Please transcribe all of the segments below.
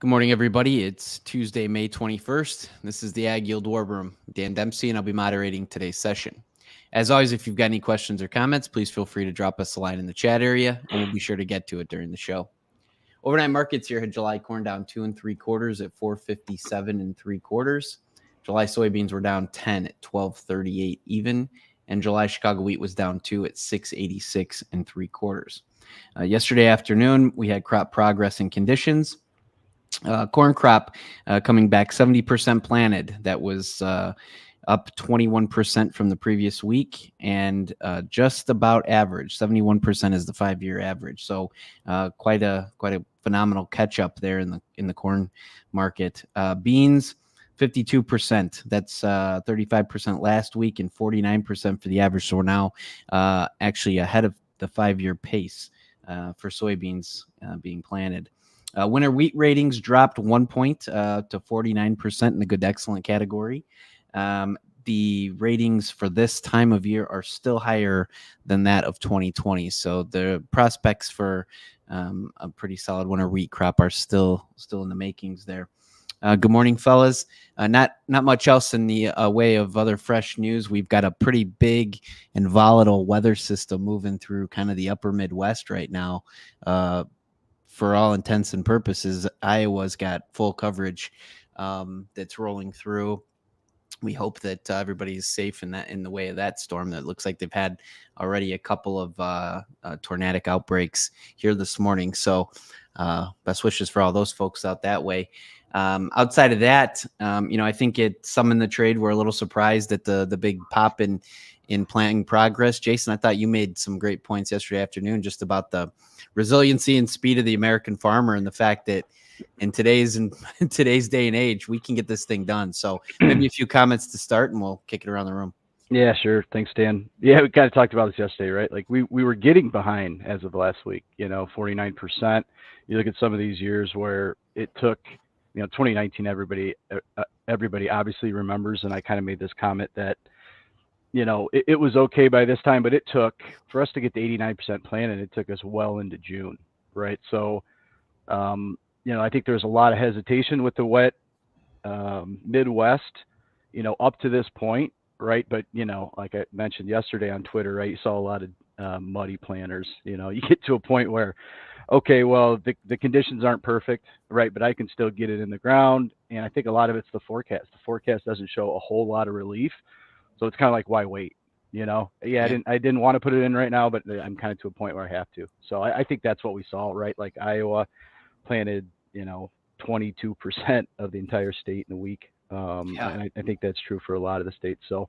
Good morning, everybody. It's Tuesday, May 21st. This is the AgYield War Room. Dan Dempsey, and I'll be moderating today's session. As always, if you've got any questions or comments, please feel free to drop us a line in the chat area, and we'll be sure to get to it during the show. Overnight markets here had July corn down 2 3/4 at 457 3/4. July soybeans were down 10 at 1238 even, and July Chicago wheat was down 2 at 686 3/4. Yesterday afternoon, we had crop progress and conditions. Corn crop coming back 70% planted. That was up 21% from the previous week, and just about average. 71% is the 5-year average. So quite a phenomenal catch up there in the corn market. Beans 52%. That's 35% last week and 49% for the average. So we're now actually ahead of the 5-year pace for soybeans being planted. Winter wheat ratings dropped 1 point to 49% in the good to excellent category. The ratings for this time of year are still higher than that of 2020. So the prospects for a pretty solid winter wheat crop are still in the makings there. Good morning, fellas. Not much else in the way of other fresh news. We've got a pretty big and volatile weather system moving through kind of the upper Midwest right now. For all intents and purposes, Iowa's got full coverage that's rolling through. We hope that everybody's safe in the way of that storm. That looks like they've had already a couple of tornadic outbreaks here this morning. So best wishes for all those folks out that way. Outside of that, I think some in the trade were a little surprised at the big pop in planting progress. Jason, I thought you made some great points yesterday afternoon just about the resiliency and speed of the American farmer and the fact that in today's day and age, we can get this thing done. So maybe a few comments to start and we'll kick it around the room. Yeah, sure. Thanks, Dan. Yeah, we kind of talked about this yesterday, right? Like we were getting behind as of last week, 49%. You look at some of these years where it took, 2019, everybody obviously remembers. And I kind of made this comment that, it was okay by this time, but it took for us to get to 89% planted. It took us well into June, right? So, I think there's a lot of hesitation with the wet Midwest, up to this point, right? But, like I mentioned yesterday on Twitter, right, you saw a lot of muddy planters. You get to a point where, okay, well, the conditions aren't perfect, right? But I can still get it in the ground. And I think a lot of it's the forecast. The forecast doesn't show a whole lot of relief. So it's kind of like, why wait? Yeah. I didn't want to put it in right now, but I'm kind of to a point where I have to. So I think that's what we saw, right? Like Iowa planted, 22% of the entire state in a week. And I think that's true for a lot of the states. So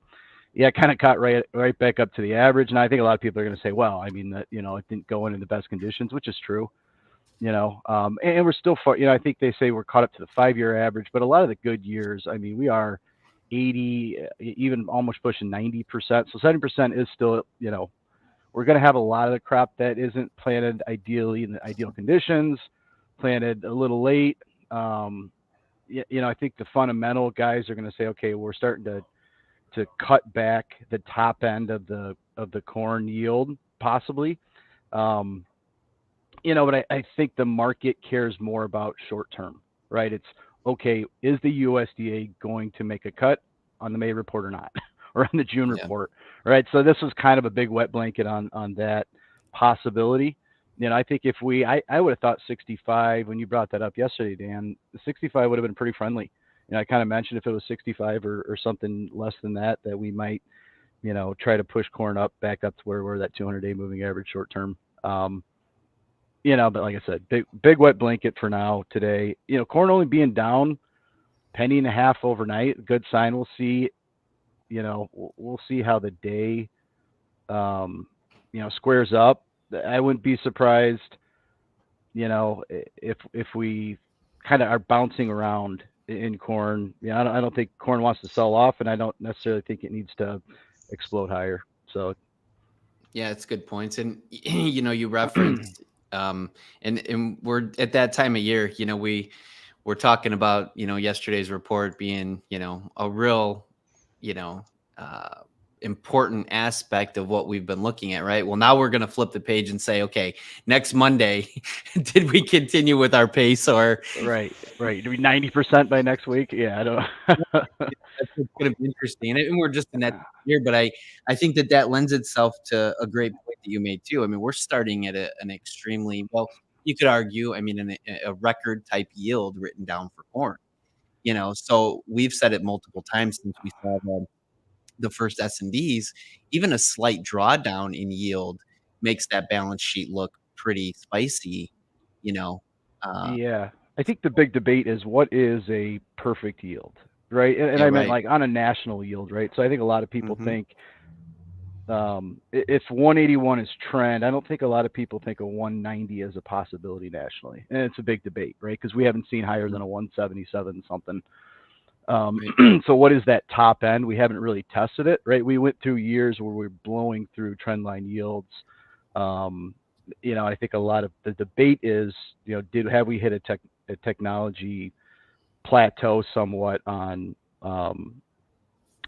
yeah, kind of caught right back up to the average. And I think a lot of people are going to say, well, I mean, that, it didn't go into the best conditions, which is true, and we're still far, I think they say we're caught up to the 5-year average, but a lot of the good years, I mean, we are 80, even almost pushing 90%. So 70% is still, we're going to have a lot of the crop that isn't planted ideally in the ideal conditions, planted a little late. I think the fundamental guys are going to say, okay, we're starting to cut back the top end of the corn yield possibly. But I think the market cares more about short term, right? It's okay, is the USDA going to make a cut on the May report or not, or on the June report, right? So this was kind of a big wet blanket on that possibility. I think if I would have thought 65 when you brought that up yesterday, Dan. 65 would have been pretty friendly. I kind of mentioned if it was 65 or something less than that we might, try to push corn back up to where we're that 200-day moving average short term. But like I said, big wet blanket for now today. Corn only being down penny and a half overnight, good sign. We'll see. We'll see how the day, squares up. I wouldn't be surprised, if we kind of are bouncing around in corn. I don't think corn wants to sell off, and I don't necessarily think it needs to explode higher. So, yeah, it's good points. And you referenced, and we're at that time of year. We're talking about yesterday's report being a real important aspect of what we've been looking at, right? Well, now we're going to flip the page and say, okay, next Monday, did we continue with our pace or? Right. Do we 90% by next week? Yeah, I don't. That's going to be interesting. And we're just in that year, but I think that lends itself to a great point that you made too. I mean, we're starting at an extremely, well, you could argue, I mean, a record type yield written down for corn, so we've said it multiple times since we saw the first S&Ds, even a slight drawdown in yield makes that balance sheet look pretty spicy, you know. Yeah. I think the big debate is what is a perfect yield, right? And Yeah, I meant right. like on a national yield, right? So I think a lot of people Mhm. think if 181 is trend, I don't think a lot of people think a 190 is a possibility nationally. And it's a big debate, right? Because we haven't seen higher than a 177 something. Right. So what is that top end? We haven't really tested it, right? We went through years where we were blowing through trend line yields. I think a lot of the debate is, have we hit a technology plateau somewhat on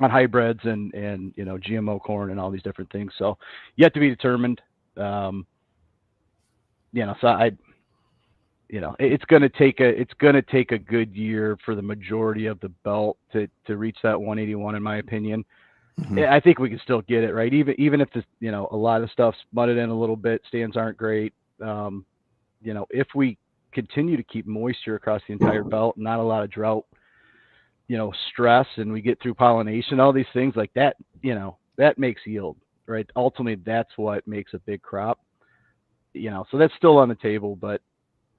hybrids and GMO corn and all these different things. So yet to be determined. So it's going to take a good year for the majority of the belt to reach that 181, in my opinion. Mhm. I think we can still get it right, even if a lot of stuff's mudded in a little bit, stands aren't great. If we continue to keep moisture across the entire belt, not a lot of drought, stress, and we get through pollination, all these things like that, that makes yield, right? Ultimately, that's what makes a big crop. So that's still on the table, but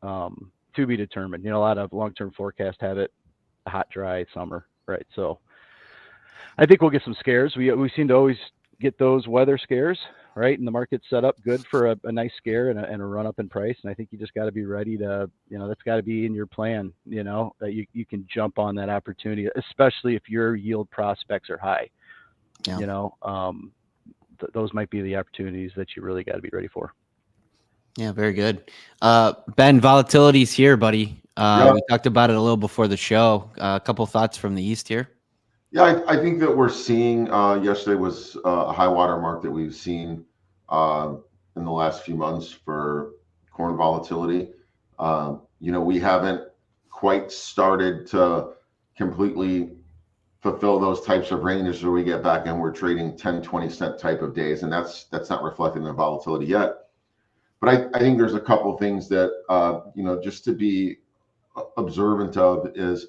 to be determined. A lot of long-term forecasts have it a hot, dry summer, right? So I think we'll get some scares. We seem to always get those weather scares, right? And the market's set up good for a nice scare and a run up in price. And I think you just got to be ready to, that's got to be in your plan, that you can jump on that opportunity, especially if your yield prospects are high. Yeah. Those might be the opportunities that you really got to be ready for. Yeah, very good. Ben, volatility's here, buddy. Yeah. We talked about it a little before the show. A couple thoughts from the East here. Yeah, I think that we're seeing, yesterday was a high water mark that we've seen in the last few months for corn volatility. We haven't quite started to completely fulfill those types of ranges where we get back and we're trading 10, 20 cent type of days. And that's not reflecting the volatility yet. But I think there's a couple of things that, just to be observant of is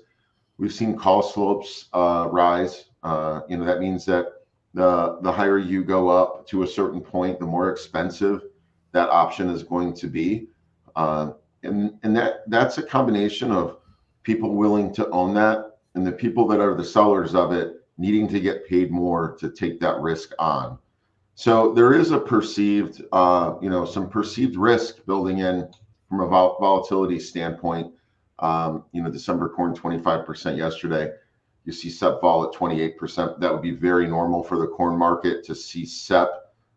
we've seen call slopes rise. That means that the higher you go up to a certain point, the more expensive that option is going to be. And that's a combination of people willing to own that and the people that are the sellers of it needing to get paid more to take that risk on. So there is a perceived, some perceived risk building in from a volatility standpoint. December corn 25% yesterday. You see SEP vol at 28%. That would be very normal for the corn market to see SEP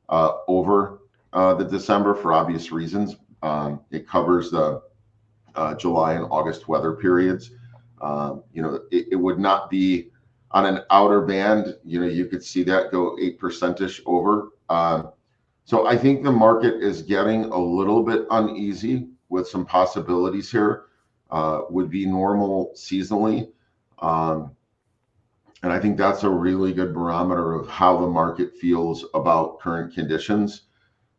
over the December for obvious reasons. It covers the July and August weather periods. It would not be on an outer band. You could see that go 8%-ish over. So I think the market is getting a little bit uneasy with some possibilities here. Would be normal seasonally. And I think that's a really good barometer of how the market feels about current conditions.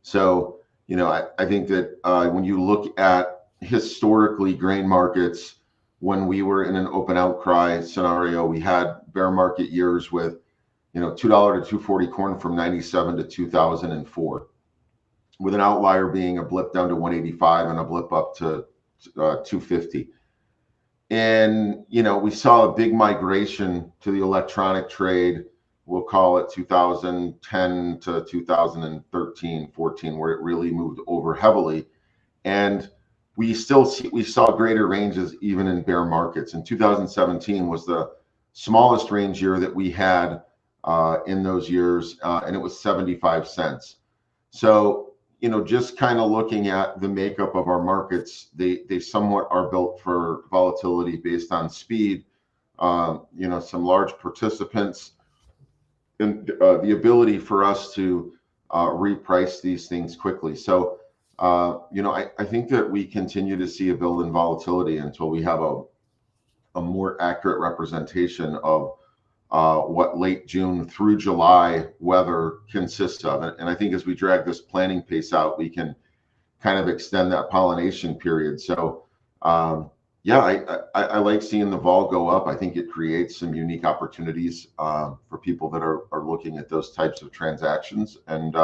So, I think that when you look at historically grain markets, when we were in an open outcry scenario, we had bear market years with, $2 to $2.40 corn from 97 to 2004, with an outlier being a blip down to 185 and a blip up to 250. And, we saw a big migration to the electronic trade. We'll call it 2010 to 2013, 14, where it really moved over heavily. And we saw greater ranges even in bear markets. And 2017 was the smallest range year that we had in those years, and it was 75 cents. So, just kind of looking at the makeup of our markets, they somewhat are built for volatility based on speed. Some large participants the ability for us to reprice these things quickly. So, I think that we continue to see a build in volatility until we have a more accurate representation of what late June through July weather consists of. And I think as we drag this planning pace out, we can kind of extend that pollination period. So, I like seeing the vol go up. I think it creates some unique opportunities for people that are looking at those types of transactions. And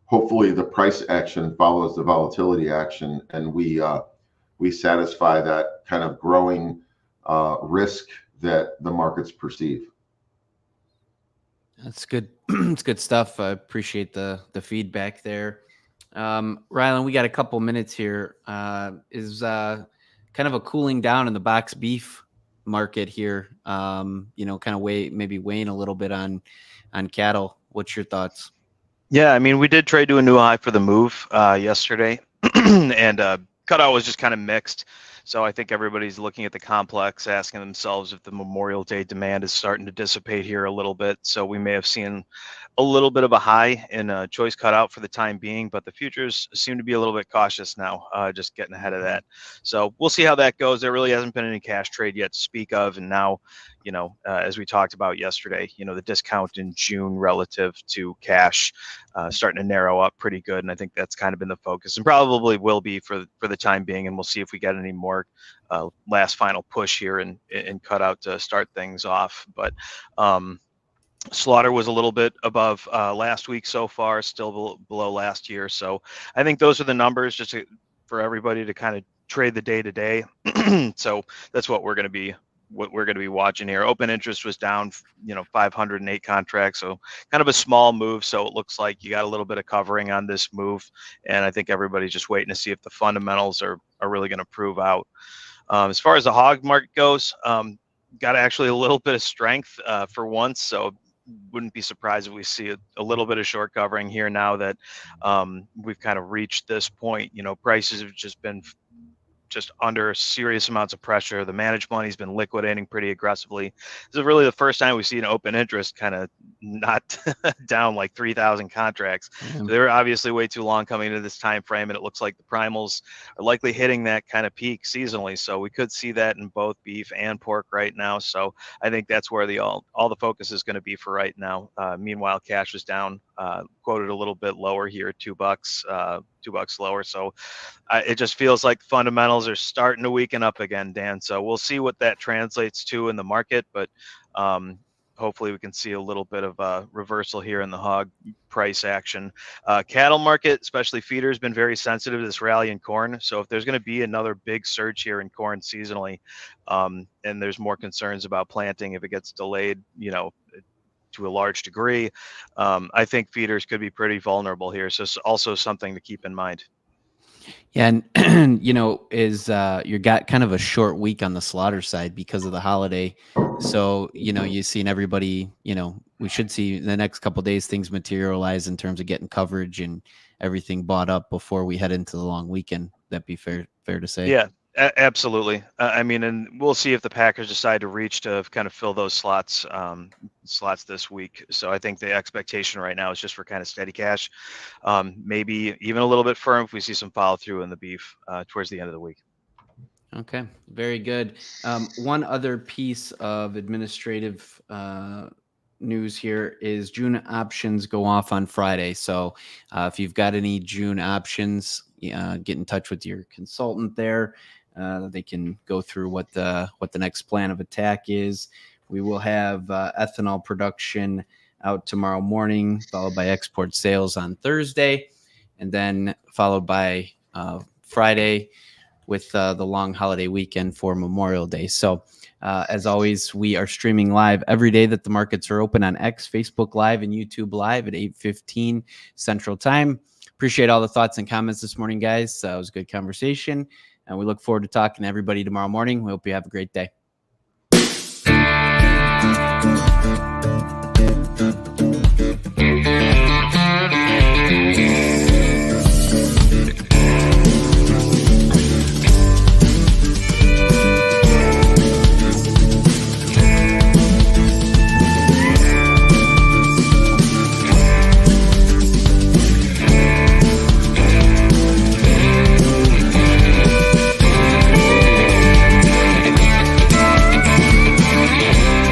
hopefully the price action follows the volatility action, and we satisfy that kind of growing risk that the markets perceive. That's good. It's good stuff. I appreciate the feedback there. Rylan, we got a couple minutes here. Is kind of a cooling down in the box beef market here. Kind of weighing a little bit on cattle. What's your thoughts? Yeah, I mean, we did trade to a new high for the move yesterday, and cutout was just kind of mixed. So I think everybody's looking at the complex, asking themselves if the Memorial Day demand is starting to dissipate here a little bit. So we may have seen a little bit of a high in choice cutout for the time being, but the futures seem to be a little bit cautious now, just getting ahead of that. So we'll see how that goes. There really hasn't been any cash trade yet to speak of. And now, as we talked about yesterday, the discount in June relative to cash starting to narrow up pretty good. And I think that's kind of been the focus and probably will be for the time being. And we'll see if we get any more last final push here and cutout to start things off. But slaughter was a little bit above last week so far, still below last year. So I think those are the numbers just for everybody to kind of trade the day to day. So that's what we're going to be watching here. Open interest was down, 508 contracts. So kind of a small move. So it looks like you got a little bit of covering on this move. And I think everybody's just waiting to see if the fundamentals are really going to prove out. As far as the hog market goes, got actually a little bit of strength for once. So wouldn't be surprised if we see a little bit of short covering here now that we've kind of reached this point. Prices have just been just under serious amounts of pressure. The managed money's been liquidating pretty aggressively. This is really the first time we see an open interest kind of not down like 3,000 contracts. So they were obviously way too long coming into this time frame, and it looks like the primals are likely hitting that kind of peak seasonally. So we could see that in both beef and pork right now. So I think that's where all the focus is going to be for right now. Meanwhile, cash is down, quoted a little bit lower here, $2 lower. So it just feels like fundamentals are starting to weaken up again, Dan. So we'll see what that translates to in the market, but hopefully we can see a little bit of a reversal here in the hog price action. Cattle market, especially feeder, has been very sensitive to this rally in corn. So if there's going to be another big surge here in corn seasonally, and there's more concerns about planting if it gets delayed, to a large degree, I think feeders could be pretty vulnerable here. So it's also something to keep in mind. Yeah, and you got kind of a short week on the slaughter side because of the holiday. So, you've seen everybody, we should see the next couple of days things materialize in terms of getting coverage and everything bought up before we head into the long weekend. That'd be fair to say. Yeah. Absolutely. And we'll see if the Packers decide to reach to kind of fill those slots this week. So I think the expectation right now is just for kind of steady cash, maybe even a little bit firm if we see some follow through in the beef towards the end of the week. Okay, very good. One other piece of administrative news here is June options go off on Friday. So if you've got any June options, get in touch with your consultant there. They can go through what the next plan of attack is. We will have ethanol production out tomorrow morning, followed by export sales on Thursday, and then followed by Friday with the long holiday weekend for Memorial Day. So as always, we are streaming live every day that the markets are open on X, Facebook Live, and YouTube Live at 8:15 Central Time. Appreciate all the thoughts and comments this morning, guys. It was a good conversation, and we look forward to talking to everybody tomorrow morning. We hope you have a great day.